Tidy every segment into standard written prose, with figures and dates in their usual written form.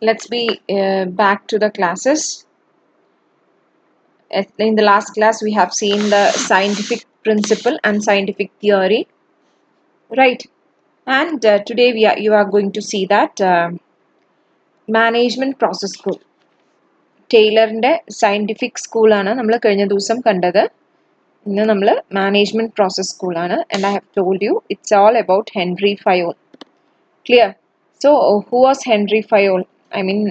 Let's be back to the classes. In the last class, we have seen the scientific principle and scientific theory, right? And today you are going to see that management process school. ടൈലറിന്റെ scientific സ്കൂളാണ് നമ്മൾ കഴിഞ്ഞ ദിവസം കണ്ടത്. ഇന്ന് നമ്മൾ management process സ്കൂളാണ്. And I have told you it's all about Henry Fayol. Clear? So who was Henry Fayol? I mean,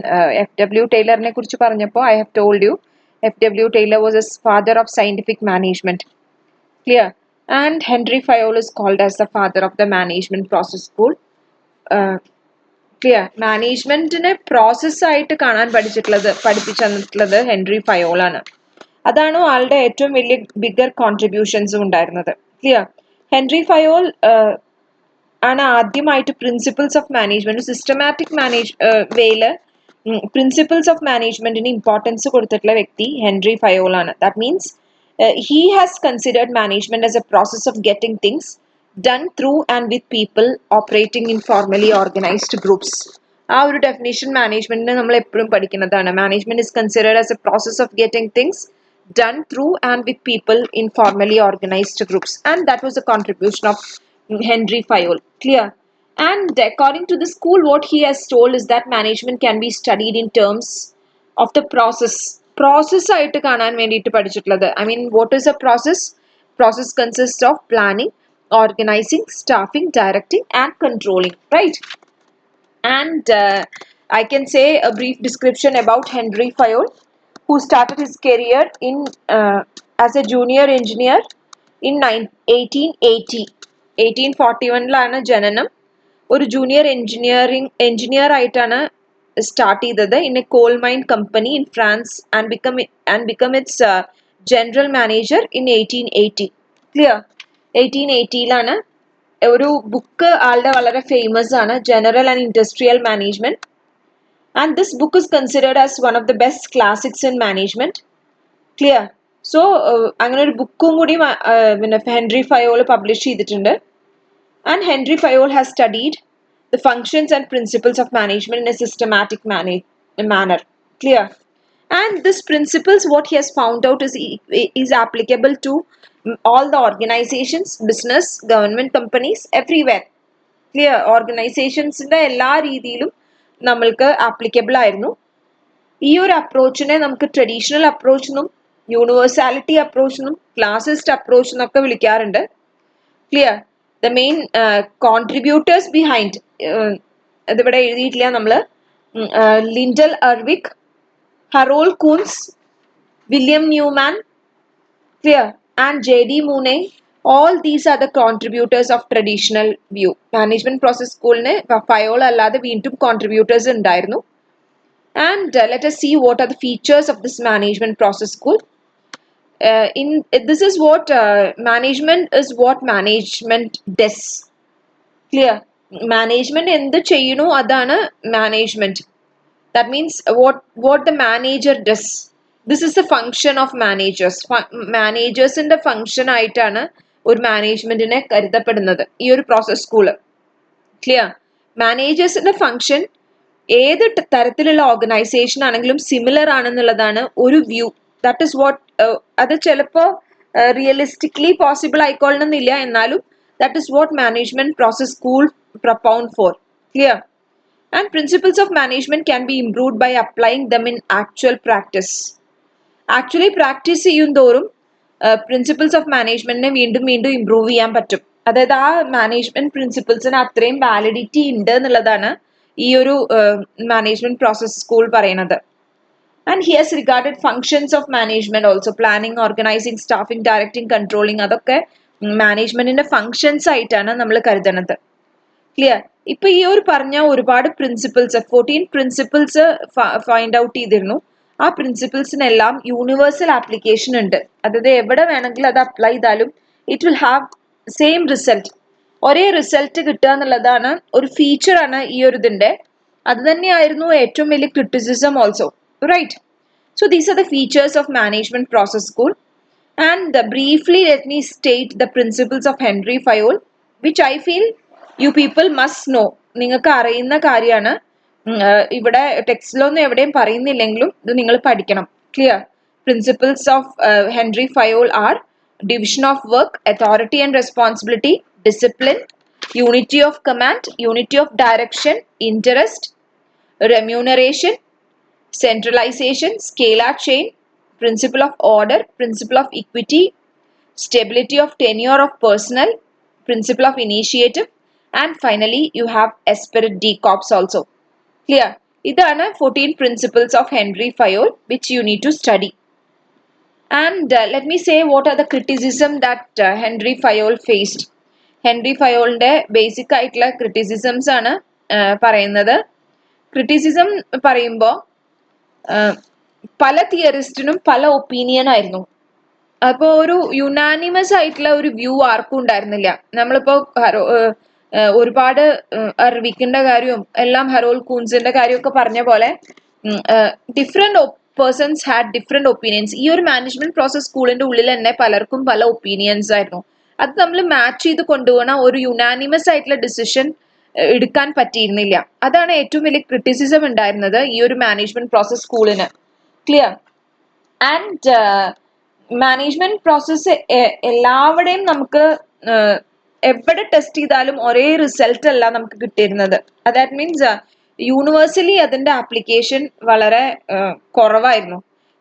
F.W. ടൈലറിനെ കുറിച്ച് പറഞ്ഞപ്പോൾ I have told you F.W. Taylor was a father of scientific management. Clear? And Henry Fayol is called as the father of the management process school. Clear? മാനേജ്മെന്റിനെ process ആയിട്ട് കാണാൻ പഠിപ്പിച്ചു തന്നിട്ടുള്ളത് Henry Fayol ആണ്. അതാണ് ആളുടെ ഏറ്റവും വലിയ ബിഗർ കോൺട്രിബ്യൂഷൻസും ഉണ്ടായിരുന്നത്. ക്ലിയർ? ഹെൻറി ഫയോൾ ആണ് ആദ്യമായിട്ട് പ്രിൻസിപ്പിൾസ് ഓഫ് മാനേജ്മെന്റ് സിസ്റ്റമാറ്റിക് വേയില് പ്രിൻസിപ്പിൾസ് ഓഫ് മാനേജ്മെന്റിന് ഇമ്പോർട്ടൻസ് കൊടുത്തിട്ടുള്ള വ്യക്തി ഹെൻറി ഫയോൾ ആണ്. That means he has considered management as a process of getting things done through and with people operating in formally organized groups. ആ ഒരു definition മാനേജ്മെന്റിന് നമ്മൾ എപ്പോഴും പഠിക്കുന്നതാണ്. Management is considered as A process of getting things done through and with people in formally organized groups, and that was a contribution of Henry Fayol. Clear? And according to the school, what he has told is that management can be studied in terms of the process. Process ആയിട്ട് കാണാൻ വേണ്ടിയിട്ട് പഠിച്ചിട്ടുള്ളത്. I mean, what is a process? Process consists of planning, organizing, staffing, directing, and controlling. Right? And I can say a brief description about Henry Fayol, who started his career in as a junior engineer in 1880. 1841 ജനനം. ഒരു junior engineer ആയിട്ടാണ് start ചെയ്തത് in A call mine company in France and become it's general manager in 1880. Clear? 1880 ഒരു book ആളുടെ വളരെ famous ആണ്, general and industrial management. And this book is considered as one of the best classics in management. Clear? So അങ്ങനെ ഒരു ബുക്കും കൂടി പിന്നെ Henry Fayol publish ചെയ്തിട്ടുണ്ട്. And Henry Fayol has studied the functions and principles of management in a systematic manner. Clear? And this principles, what he has found out is applicable to all the organizations, business, government companies, everywhere. Clear? Organizations in എല്ലാ രീതിയിലും നമ്മൾക്ക് applicable ആയിരുന്നു. ഈ ഒരു അപ്രോച്ചിനെ നമുക്ക് traditional approach എന്നും universality approach എന്നും ക്ലാസിസ്റ്റ് അപ്രോച്ച് എന്നൊക്കെ വിളിക്കാറുണ്ട്. Clear? The main contributors behind ഇതിവിടെ എഴുതിയിട്ടില്ല നമ്മൾ. Lyndall Urwick, Harold Koontz, William Newman, clear, and J.D. Mooney. All these are the contributors of traditional view. Management process സ്കൂളിന് Fayol അല്ലാതെ വീണ്ടും കോൺട്രിബ്യൂട്ടേഴ്സ് ഉണ്ടായിരുന്നു. And let us see what are the features of this management process school. This is what management does. Clear? Management എന്ത് ചെയ്യുന്നു അതാണ് management. That means what the manager does. This is the function of managers. മാനേജേഴ്സിന്റെ function ആയിട്ടാണ് ഒരു മാനേജ്മെന്റിനെ കരുതപ്പെടുന്നത് ഈ ഒരു പ്രോസസ് സ്കൂള്. ക്ലിയർ? മാനേജേഴ്സിന്റെ ഫംഗ്ഷൻ ഏത് തരത്തിലുള്ള ഓർഗനൈസേഷൻ ആണെങ്കിലും സിമിലർ ആണെന്നുള്ളതാണ് ഒരു വ്യൂ. ദാറ്റ് ഇസ് വാട്ട് അത് ചിലപ്പോൾ റിയലിസ്റ്റിക്കലി പോസിബിൾ ആയിക്കൊള്ളണമെന്നില്ല, എന്നാലും that is what management process school propound for. Clear? And principles of management can be improved by applying them in actual practice. Actually practice ചെയ്യുന്തോറും principles of മാനേജ്മെന്റിനെ വീണ്ടും improve ചെയ്യാൻ പറ്റും. അതായത് ആ മാനേജ്മെന്റ് പ്രിൻസിപ്പിൾസിന് അത്രയും വാലിഡിറ്റി ഉണ്ട് എന്നുള്ളതാണ് ഈ ഒരു മാനേജ്മെന്റ് പ്രോസസ് സ്കൂൾ പറയുന്നത്. And he has regarded functions of management also, planning, organizing, staffing, directing, controlling. അതൊക്കെ മാനേജ്മെന്റിന്റെ ഫങ്ഷൻസ് ആയിട്ടാണ് നമ്മൾ കരുതുന്നത്. ക്ലിയർ? ഇപ്പൊ ഈ ഒരു പറഞ്ഞ ഒരുപാട് പ്രിൻസിപ്പിൾസ് 14 പ്രിൻസിപ്പിൾസ് ഫൈൻഡ് ഔട്ട് ചെയ്തിരുന്നു. ആ പ്രിൻസിപ്പിൾസിനെല്ലാം യൂണിവേഴ്സൽ ആപ്ലിക്കേഷൻ ഉണ്ട്. അതായത് എവിടെ വേണമെങ്കിലും അത് അപ്ലൈ ചെയ്താലും it will have same result. ഒരേ റിസൾട്ട് കിട്ടുക എന്നുള്ളതാണ് ഒരു ഫീച്ചറാണ് ഈ ഒരു ഇതിന്റെ. അത് തന്നെയായിരുന്നു ഏറ്റവും വലിയ criticism also. Right? So these are the features of management process school, and briefly let me state the principles of Henry Fayol, which I feel you people must know. നിങ്ങൾക്ക് അറിയുന്ന കാര്യമാണ്. ഇവിടെ ടെക്സ്റ്റിലൊന്നും എവിടെയും പറയുന്നില്ലെങ്കിലും ഇത് നിങ്ങൾ പഠിക്കണം. Clear? Principles of Henry Fayol are division of work, authority and responsibility, discipline, unity of command, unity of direction, interest, remuneration, centralization, scalar chain, principle of order, principle of equity, stability of tenure of personnel, principle of initiative, and finally you have esprit de corps also. Clear? ഇതാണ് 14 principles of Henry Fayol which you need to study. And let me say what are the criticism that Henry Fayol faced. Henry ഫയോളിന്റെ basic ആയിട്ടുള്ള criticisms ആണ് പറയുന്നത്. Criticism പറയുമ്പോൾ പല തിയറിസ്റ്റിനും പല opinion ആയിരുന്നു. അപ്പോൾ ഒരു യുനാനിമസ് ആയിട്ടുള്ള ഒരു വ്യൂ ആർക്കും ഉണ്ടായിരുന്നില്ല. നമ്മളിപ്പോ ഒരുപാട് അർവിക്കിന്റെ കാര്യവും എല്ലാം ഹരോൾ കൂൺസിന്റെ കാര്യമൊക്കെ പറഞ്ഞ പോലെ different persons had different opinions. ഈ ഒരു മാനേജ്മെന്റ് പ്രോസസ് സ്കൂളിന്റെ ഉള്ളിൽ തന്നെ പലർക്കും പല ഒപ്പീനിയൻസ് ആയിരുന്നു. അത് നമ്മൾ മാച്ച് ചെയ്ത് കൊണ്ടുപോകണ ഒരു യുനാനിമസ് ആയിട്ടുള്ള ഡിസിഷൻ എടുക്കാൻ പറ്റിയിരുന്നില്ല. അതാണ് ഏറ്റവും വലിയ ക്രിറ്റിസിസം ഉണ്ടായിരുന്നത് ഈ ഒരു മാനേജ്മെന്റ് പ്രോസസ് സ്കൂളിന്. ക്ലിയർ? ആൻഡ് മാനേജ്മെന്റ് പ്രോസസ്സ് എല്ലാവരുടെയും നമുക്ക് എവിടെ ടെസ്റ്റ് ചെയ്താലും ഒരേ റിസൾട്ട് അല്ല നമുക്ക് കിട്ടിയിരുന്നത്. ദാറ്റ് മീൻസ് യൂണിവേഴ്സലി അതിന്റെ ആപ്ലിക്കേഷൻ വളരെ കുറവായിരുന്നു.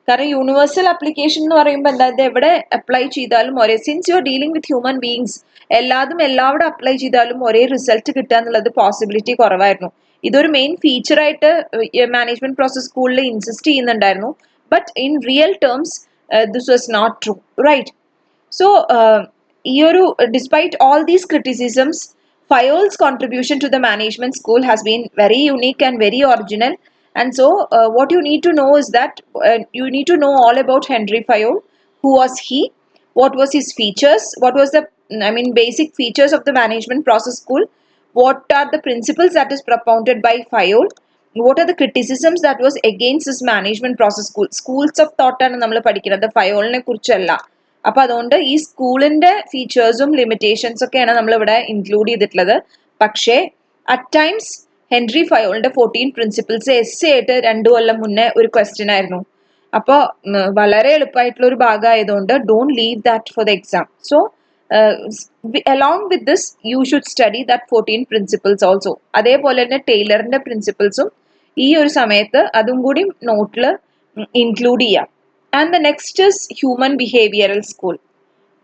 കാരണം യൂണിവേഴ്സൽ ആപ്ലിക്കേഷൻ എന്ന് പറയുമ്പോൾ എന്താ, ഇത് എവിടെ അപ്ലൈ ചെയ്താലും ഒരേ, since you are dealing with human beings, എല്ലാവിടെ അപ്ലൈ ചെയ്താലും ഒരേ റിസൾട്ട് കിട്ടുക എന്നുള്ളത് പോസിബിലിറ്റി കുറവായിരുന്നു. ഇതൊരു മെയിൻ ഫീച്ചറായിട്ട് മാനേജ്മെന്റ് പ്രോസസ് സ്കൂളിൽ ഇൻസിസ്റ്റ് ചെയ്യുന്നുണ്ടായിരുന്നു. But in real terms this was not true, right? So despite all these criticisms, Fayol's contribution to the management school has been very unique and very original. And so what you need to know is that you need to know all about Henry Fayol. Who was he? What was his features? What was the basic features of the management process school? What are the principles that is propounded by Fayol? What are the criticisms that was against this management process school? Schools of thought ആണ് നമ്മൾ പഠിക്കുന്നത്, ഫയോളിനെ കുറിച്ചല്ല. അപ്പൊ അതുകൊണ്ട് ഈ സ്കൂളിന്റെ ഫീച്ചേഴ്സും limitations ഒക്കെയാണ് നമ്മൾ ഇവിടെ ഇൻക്ലൂഡ് ചെയ്തിട്ടുള്ളത്. പക്ഷേ അറ്റ് ടൈംസ് ഹെൻറി ഫയോളിന്റെ 14 പ്രിൻസിപ്പിൾസ് എസ് ആയിട്ട് 2 കൊല്ലം മുന്നേ ഒരു ക്വസ്റ്റ്യൻ ആയിരുന്നു. അപ്പോൾ വളരെ എളുപ്പമായിട്ടുള്ള ഒരു ഭാഗമായതുകൊണ്ട് don't leave that for the exam. So along with this you should study that 14 principles also. അതേപോലെ തന്നെ ടൈലറിന്റെ പ്രിൻസിപ്പിൾസും ഈ ഒരു സമയത്ത് അതും കൂടി നോട്ടിൽ ഇൻക്ലൂഡ് ചെയ്യാം. And the next is human behavioral school.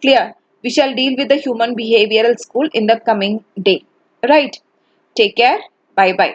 Clear? We shall deal with the human behavioral school in the coming day. Right? Take care. Bye bye.